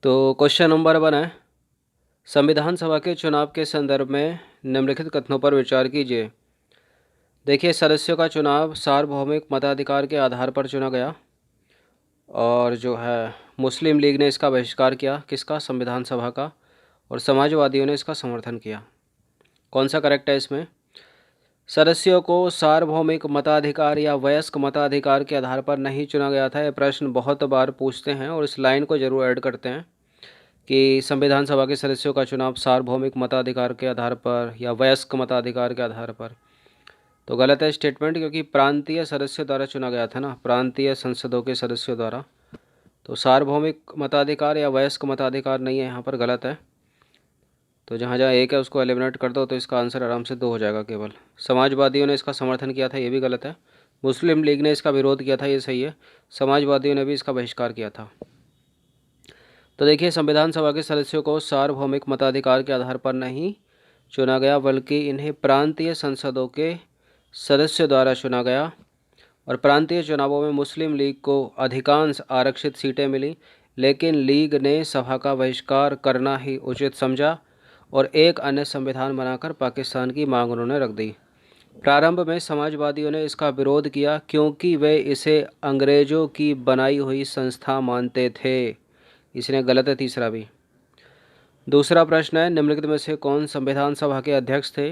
तो question number 1 है, संविधान सभा के चुनाव के संदर्भ में निम्नलिखित कथनों पर विचार कीजिए। देखिए, सदस्यों का चुनाव सार्वभौमिक मताधिकार के आधार पर चुना गया और जो है मुस्लिम लीग ने इसका बहिष्कार किया, किसका? संविधान सभा का। और समाजवादियों ने इसका समर्थन किया। कौन सा करेक्ट है इसमें? सदस्यों को सार्वभौमिक मताधिकार या वयस्क मताधिकार के आधार पर नहीं चुना गया था। यह प्रश्न बहुत बार पूछते हैं और इस लाइन को जरूर ऐड करते हैं कि संविधान सभा के सदस्यों का चुनाव सार्वभौमिक मताधिकार के आधार पर या वयस्क मताधिकार के आधार पर। तो गलत है स्टेटमेंट, क्योंकि प्रांतीय सदस्यों द्वारा चुना गया था ना, प्रांतीय संसदों के सदस्यों द्वारा। तो सार्वभौमिक मताधिकार या वयस्क मताधिकार नहीं है, यहाँ पर गलत है। तो जहाँ जहाँ एक है उसको एलिमिनेट कर दो, तो इसका आंसर आराम से 2 हो जाएगा केवल। समाजवादियों ने इसका समर्थन किया था, ये भी गलत है। मुस्लिम लीग ने इसका विरोध किया था, ये सही है। समाजवादियों ने भी इसका बहिष्कार किया था। तो देखिए, संविधान सभा के सदस्यों को सार्वभौमिक मताधिकार के आधार पर नहीं चुना गया, बल्कि इन्हें प्रांतीय संसदों के सदस्यों द्वारा चुना गया। और प्रांतीय चुनावों में मुस्लिम लीग को अधिकांश आरक्षित सीटें मिली, लेकिन लीग ने सभा का बहिष्कार करना ही उचित समझा और एक अन्य संविधान बनाकर पाकिस्तान की मांग उन्होंने रख दी। प्रारंभ में समाजवादियों ने इसका विरोध किया, क्योंकि वे इसे अंग्रेज़ों की बनाई हुई संस्था मानते थे। इसने गलत है तीसरा भी। दूसरा प्रश्न है, निम्नलिखित में से कौन संविधान सभा के अध्यक्ष थे?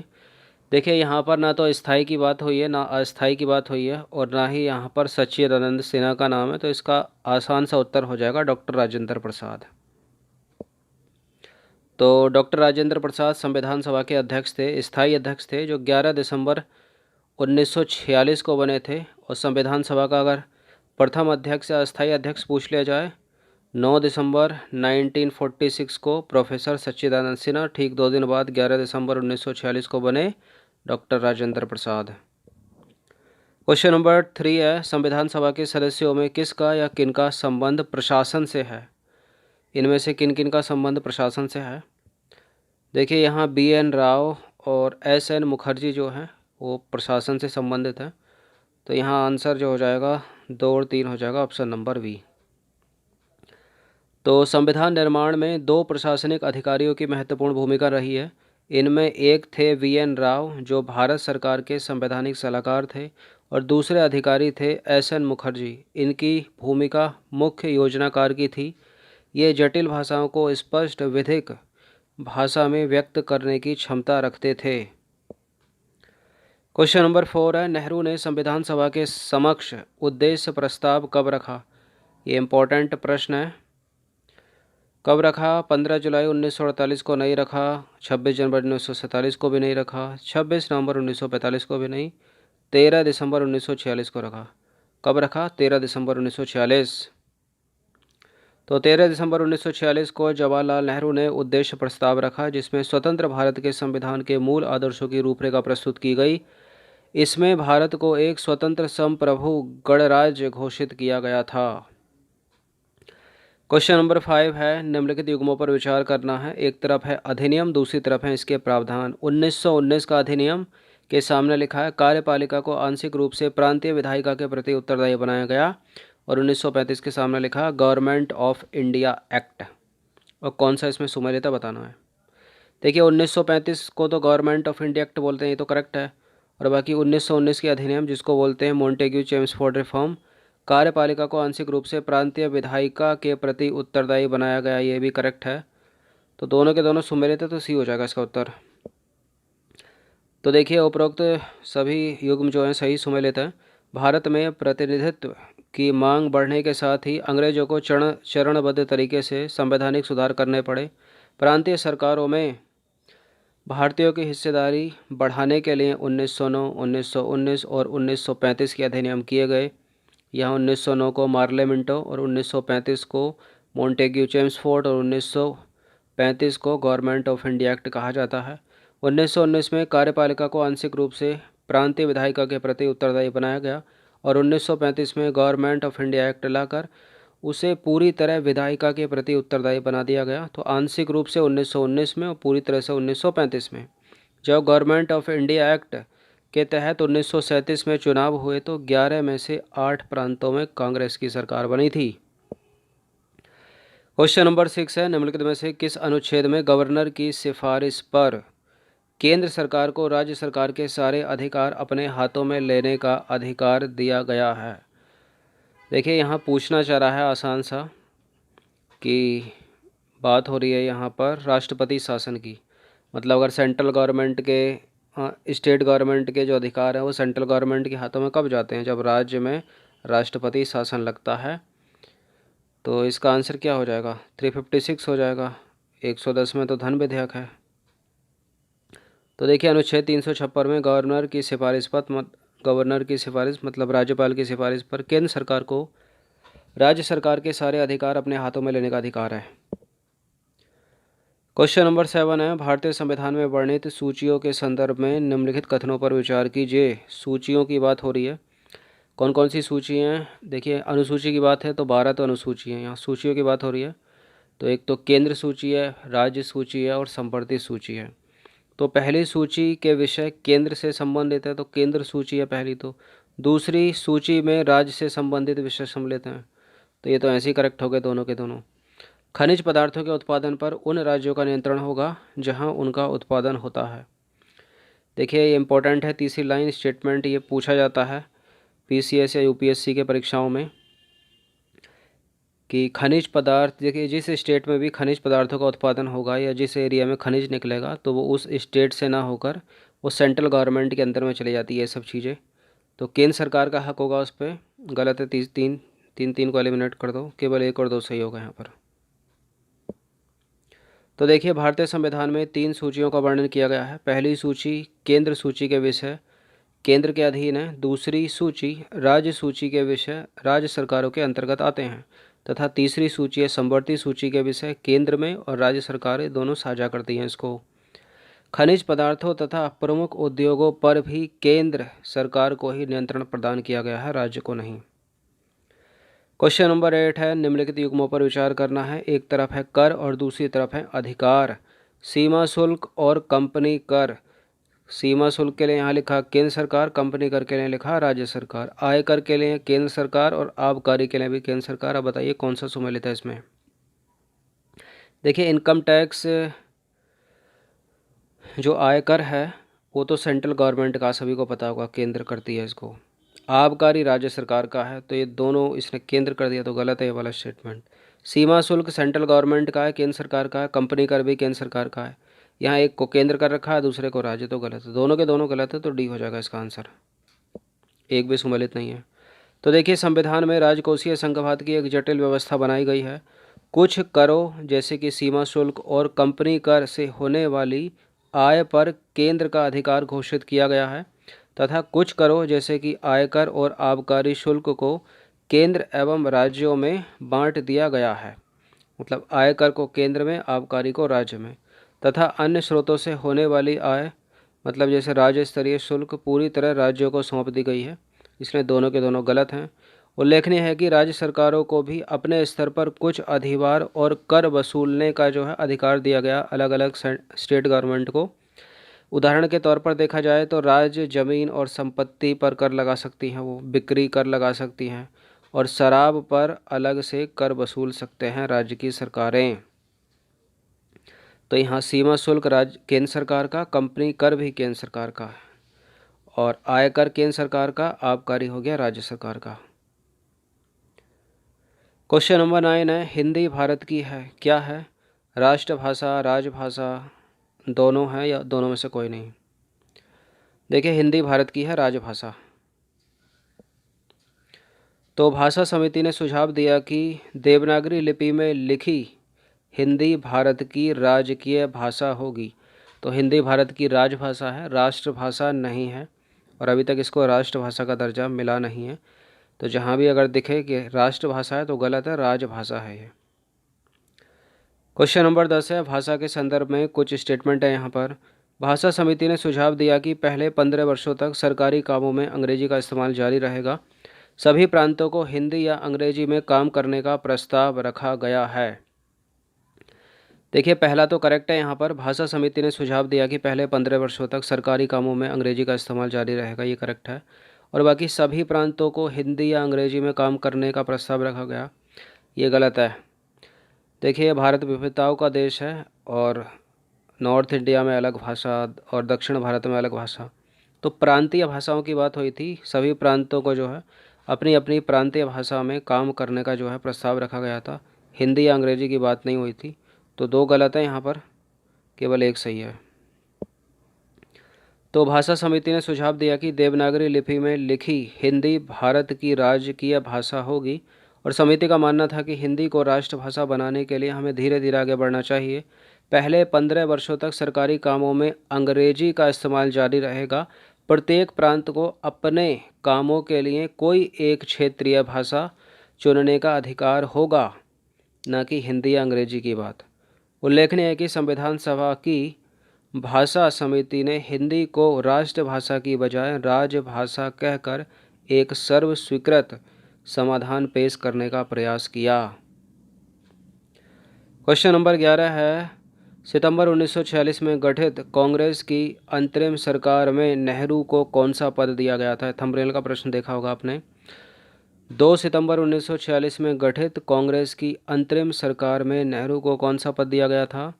देखिए, यहाँ पर ना तो स्थायी की बात हुई है, ना अस्थायी की बात हुई है, और ना ही यहाँ पर सच्चिदानंद सिन्हा का नाम है। तो इसका आसान सा उत्तर हो जाएगा डॉक्टर राजेंद्र प्रसाद। तो डॉक्टर राजेंद्र प्रसाद संविधान सभा के अध्यक्ष थे, स्थायी अध्यक्ष थे, जो 11 दिसंबर 1946 को बने थे। और संविधान सभा का अगर प्रथम अध्यक्ष या अस्थायी अध्यक्ष पूछ लिया जाए, 9 दिसंबर 1946 को प्रोफेसर सच्चिदानंद सिन्हा, ठीक 2 दिन बाद 11 दिसंबर 1946 को बने doctor Rajendra Prasad. Question number 3 है, संविधान सभा के सदस्यों में किसका या किनका संबंध प्रशासन से है? इनमें से किन किन का संबंध प्रशासन से है? देखिए, यहाँ BN राव और SN मुखर्जी जो हैं वो प्रशासन से संबंधित हैं। तो यहाँ आंसर जो हो जाएगा 2 और 3 हो जाएगा, ऑप्शन नंबर बी। तो संविधान निर्माण में 2 प्रशासनिक अधिकारियों की महत्वपूर्ण भूमिका रही है। इनमें एक थे VN राव, जो भारत सरकार के संवैधानिक सलाहकार थे, और दूसरे अधिकारी थे SN मुखर्जी। इनकी भूमिका मुख्य योजनाकार की थी। ये जटिल भाषाओं को स्पष्ट विधिक भाषा में व्यक्त करने की क्षमता रखते थे। क्वेश्चन नंबर 4 है, नेहरू ने संविधान सभा के समक्ष उद्देश्य प्रस्ताव कब रखा? ये इम्पोर्टेंट प्रश्न है। कब रखा? 15 जुलाई 1948 को नहीं रखा, 26 जनवरी 1947 को भी नहीं रखा, 26 नवंबर 1945 को भी नहीं, 13 दिसंबर 1946 को रखा। कब रखा? 13 दिसंबर 1946। तो 13 दिसंबर 1946 को जवाहरलाल नेहरू ने उद्देश्य प्रस्ताव रखा, जिसमें स्वतंत्र भारत के संविधान के मूल आदर्शों की रूपरेखा प्रस्तुत की गई। इसमें भारत को एक स्वतंत्र संप्रभु गणराज्य घोषित किया गया था। क्वेश्चन नंबर 5 है, निम्नलिखित युग्मों पर विचार करना है। एक तरफ है अधिनियम, दूसरी तरफ है इसके प्रावधान। 1919 का अधिनियम के सामने लिखा है, कार्यपालिका को आंशिक रूप से प्रांतीय विधायिका के प्रति उत्तरदायी बनाया गया। और 1935 के सामने लिखा गवर्नमेंट ऑफ इंडिया एक्ट। और कौन सा इसमें सुमेलिता बताना है। देखिए, 1935 को तो गवर्नमेंट ऑफ इंडिया एक्ट बोलते हैं, ये तो करेक्ट है। और बाकी 1919 के अधिनियम, जिसको बोलते हैं मॉन्टेग्यू चेम्सफोर्ड रिफॉर्म, कार्यपालिका को आंशिक रूप से प्रांतीय विधायिका के प्रति उत्तरदायी बनाया गया, ये भी करेक्ट है। तो दोनों के दोनों सुमेलित है, तो सी हो जाएगा इसका उत्तर। तो देखिए, उपरोक्त सभी युग्म जो हैं सही सुमेलित हैं। भारत में प्रतिनिधित्व की मांग बढ़ने के साथ ही अंग्रेजों को चरणबद्ध तरीके से संवैधानिक सुधार करने पड़े। प्रांतीय सरकारों में भारतीयों की हिस्सेदारी बढ़ाने के लिए 1909, 1919 और 1935 के अधिनियम किए गए। यहाँ 1909 को मार्ले मिंटो और 1935 को मॉन्टेग्यू चेम्सफोर्ड और 1935 को गवर्नमेंट ऑफ इंडिया एक्ट कहा जाता है। 1919 में कार्यपालिका को आंशिक रूप से प्रांतीय विधायिका के प्रति उत्तरदायी बनाया गया और 1935 में गवर्नमेंट ऑफ इंडिया एक्ट लाकर उसे पूरी तरह विधायिका के प्रति उत्तरदायी बना दिया गया। तो आंशिक रूप से 1919 में और पूरी तरह से 1935 में। जब गवर्नमेंट ऑफ इंडिया एक्ट के तहत 1937 में चुनाव हुए तो 11 में से 8 प्रांतों में कांग्रेस की सरकार बनी थी। क्वेश्चन नंबर 6 है, निम्नलिखित में से किस अनुच्छेद में गवर्नर की सिफारिश पर केंद्र सरकार को राज्य सरकार के सारे अधिकार अपने हाथों में लेने का अधिकार दिया गया है? देखिए यहाँ पूछना चाह रहा है आसान सा कि बात हो रही है यहाँ पर राष्ट्रपति शासन की। मतलब अगर सेंट्रल गवर्नमेंट के स्टेट गवर्नमेंट के जो अधिकार हैं वो सेंट्रल गवर्नमेंट के हाथों में कब जाते हैं? जब राज्य में राष्ट्रपति शासन लगता है। तो इसका आंसर क्या हो जाएगा? 356 हो जाएगा। 110 में तो धन विधेयक है। तो देखिए अनुच्छेद 356 में गवर्नर की सिफारिश मतलब राज्यपाल की सिफारिश पर केंद्र सरकार को राज्य सरकार के सारे अधिकार अपने हाथों में लेने का अधिकार है। क्वेश्चन नंबर 7 है, भारतीय संविधान में वर्णित सूचियों के संदर्भ में निम्नलिखित कथनों पर विचार कीजिए। सूचियों की बात हो रही है। कौन कौन सी सूची हैं? देखिए अनुसूची की बात है तो 12 तो अनुसूची हैं। यहाँ सूचियों की बात हो रही है तो एक तो केंद्र सूची है, राज्य सूची है और संवर्धित सूची है। तो पहली सूची के विषय केंद्र से संबंधित है तो केंद्र सूची है पहली। तो दूसरी सूची में राज्य से संबंधित विषय सम्मिलित हैं। तो ये तो ऐसे ही करेक्ट हो गए दोनों के दोनों। खनिज पदार्थों के उत्पादन पर उन राज्यों का नियंत्रण होगा जहां उनका उत्पादन होता है। देखिए ये इंपॉर्टेंट है, तीसरी लाइन स्टेटमेंट। ये पूछा जाता है पीसीएस या यूपीएससी के परीक्षाओं में कि खनिज पदार्थ, देखिए जिस स्टेट में भी खनिज पदार्थों का उत्पादन होगा या जिस एरिया में खनिज निकलेगा तो वो उस स्टेट से ना होकर वो सेंट्रल गवर्नमेंट के अंदर में चली जाती है ये सब चीज़ें। तो केंद्र सरकार का हक होगा उस पर। गलत है, तीन को एलिमिनेट कर दो, केवल 1 और 2 सही होगा यहाँ पर। तो देखिए भारतीय संविधान में 3 सूचियों का वर्णन किया गया है। पहली सूची केंद्र सूची के विषय केंद्र के अधीन है। दूसरी सूची राज्य सूची के विषय राज्य सरकारों के अंतर्गत आते हैं तथा तीसरी सूची है समवर्ती सूची के विषय केंद्र में और राज्य सरकारें दोनों साझा करती हैं इसको। खनिज पदार्थों तथा प्रमुख उद्योगों पर भी केंद्र सरकार को ही नियंत्रण प्रदान किया गया है, राज्य को नहीं। क्वेश्चन नंबर 8 है, निम्नलिखित युग्मों पर विचार करना है। एक तरफ है कर और दूसरी तरफ है अधिकार। सीमा शुल्क और कंपनी कर। सीमा शुल्क के लिए यहाँ लिखा केंद्र सरकार, कंपनी कर के लिए लिखा राज्य सरकार, आय कर के लिए केंद्र सरकार और आबकारी के लिए भी केंद्र सरकार। अब बताइए कौन सा सम्मिलित है इसमें? देखिए इनकम टैक्स जो आयकर है वो तो सेंट्रल गवर्नमेंट का, सभी को पता होगा, केंद्र करती है इसको। आबकारी राज्य सरकार का है तो ये दोनों इसने केंद्र कर दिया तो गलत है ये वाला स्टेटमेंट। सीमा शुल्क सेंट्रल गवर्नमेंट का है, केंद्र सरकार का है। कंपनी कर भी केंद्र सरकार का है। यहाँ एक को केंद्र कर रखा है, दूसरे को राज्य, तो गलत है। दोनों के दोनों गलत है तो डी हो जाएगा इसका आंसर। एक भी सम्मिलित नहीं है। तो देखिए संविधान में राजकोषीय संघवाद की एक जटिल व्यवस्था बनाई गई है। कुछ करों जैसे कि सीमा शुल्क और कंपनी कर से होने वाली आय पर केंद्र का अधिकार घोषित किया गया है तथा कुछ करों जैसे कि आयकर और आबकारी शुल्क को केंद्र एवं राज्यों में बांट दिया गया है। मतलब आयकर को केंद्र में, आबकारी को राज्य में, तथा अन्य स्रोतों से होने वाली आय मतलब जैसे राज्य स्तरीय शुल्क पूरी तरह राज्यों को सौंप दी गई है। इसलिए दोनों के दोनों गलत हैं। उल्लेखनीय है कि राज्य सरकारों को भी अपने स्तर पर कुछ अधिभार और कर वसूलने का जो है अधिकार दिया गया अलग अलग स्टेट गवर्नमेंट को। उदाहरण के तौर पर देखा जाए तो राज्य जमीन और संपत्ति पर कर लगा सकती हैं, वो बिक्री कर लगा सकती हैं, और शराब पर अलग से कर वसूल सकते हैं राज्य की सरकारें। तो यहाँ सीमा शुल्क राज्य केंद्र सरकार का, कंपनी कर भी केंद्र सरकार का है और आयकर केंद्र सरकार का, आबकारी हो गया राज्य सरकार का। क्वेश्चन नंबर 9 है, हिंदी भारत की है क्या है? राष्ट्रभाषा, राजभाषा, दोनों है या दोनों में से कोई नहीं? देखिए हिंदी भारत की है राजभाषा। तो भाषा समिति ने सुझाव दिया कि देवनागरी लिपि में लिखी हिंदी भारत की राजकीय भाषा होगी। तो हिंदी भारत की राजभाषा है, राष्ट्रभाषा नहीं है और अभी तक इसको राष्ट्रभाषा का दर्जा मिला नहीं है। तो जहाँ भी अगर दिखे कि राष्ट्रभाषा है तो गलत है, राजभाषा है ये। क्वेश्चन नंबर 10 है, भाषा के संदर्भ में कुछ स्टेटमेंट है यहाँ पर। भाषा समिति ने सुझाव दिया कि पहले 15 वर्षों तक सरकारी कामों में अंग्रेजी का इस्तेमाल जारी रहेगा। सभी प्रांतों को हिंदी या अंग्रेजी में काम करने का प्रस्ताव रखा गया है। देखिए पहला तो करेक्ट है यहाँ पर। भाषा समिति ने सुझाव दिया कि पहले 15 वर्षों तक सरकारी कामों में अंग्रेजी का इस्तेमाल जारी रहेगा, ये करेक्ट है। और बाकी सभी प्रांतों को हिंदी या अंग्रेजी में काम करने का प्रस्ताव रखा गया, ये गलत है। देखिए, भारत विविधताओं का देश है और नॉर्थ इंडिया में अलग भाषा और दक्षिण भारत में अलग भाषा। तो प्रांतीय भाषाओं की बात हुई थी। सभी प्रांतों को जो है अपनी अपनी प्रांतीय भाषा में काम करने का जो है प्रस्ताव रखा गया था। हिंदी या अंग्रेजी की बात नहीं हुई थी। तो 2 गलत है यहाँ पर, केवल 1 सही है। तो भाषा समिति ने सुझाव दिया कि देवनागरी लिपि में लिखी हिंदी भारत की राजकीय भाषा होगी और समिति का मानना था कि हिंदी को राष्ट्रभाषा बनाने के लिए हमें धीरे धीरे आगे बढ़ना चाहिए। पहले 15 वर्षों तक सरकारी कामों में अंग्रेजी का इस्तेमाल जारी रहेगा। प्रत्येक प्रांत को अपने कामों के लिए कोई एक क्षेत्रीय भाषा चुनने का अधिकार होगा, न कि हिंदी या अंग्रेजी की बात। उल्लेखनीय है कि संविधान सभा की भाषा समिति ने हिंदी को राष्ट्रभाषा की बजाय राजभाषा कहकर एक सर्वस्वीकृत समाधान पेश करने का प्रयास किया। क्वेश्चन नंबर 11 है, सितंबर 1946 में गठित कांग्रेस की अंतरिम सरकार में नेहरू को कौन सा पद दिया गया था? थंबनेल का प्रश्न देखा होगा आपने। 2 सितंबर 1946 में गठित कांग्रेस की अंतरिम सरकार में नेहरू को कौन सा पद दिया गया था?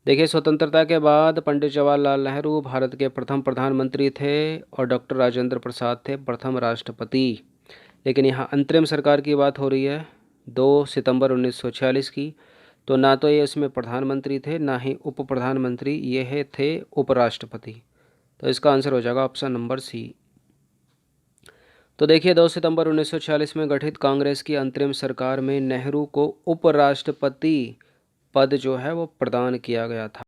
देखिए, स्वतंत्रता के बाद पंडित जवाहरलाल नेहरू भारत के प्रथम प्रधानमंत्री थे और डॉक्टर राजेंद्र प्रसाद थे प्रथम राष्ट्रपति। लेकिन यहाँ अंतरिम सरकार की बात हो रही है 2 सितंबर 1946 की। तो ना तो ये इसमें प्रधानमंत्री थे, ना ही उप प्रधानमंत्री, ये थे उपराष्ट्रपति। तो इसका आंसर हो जाएगा ऑप्शन नंबर सी। तो देखिए, 2 सितंबर 1946 में गठित कांग्रेस की अंतरिम सरकार में नेहरू को उपराष्ट्रपति पद जो है वो प्रदान किया गया था।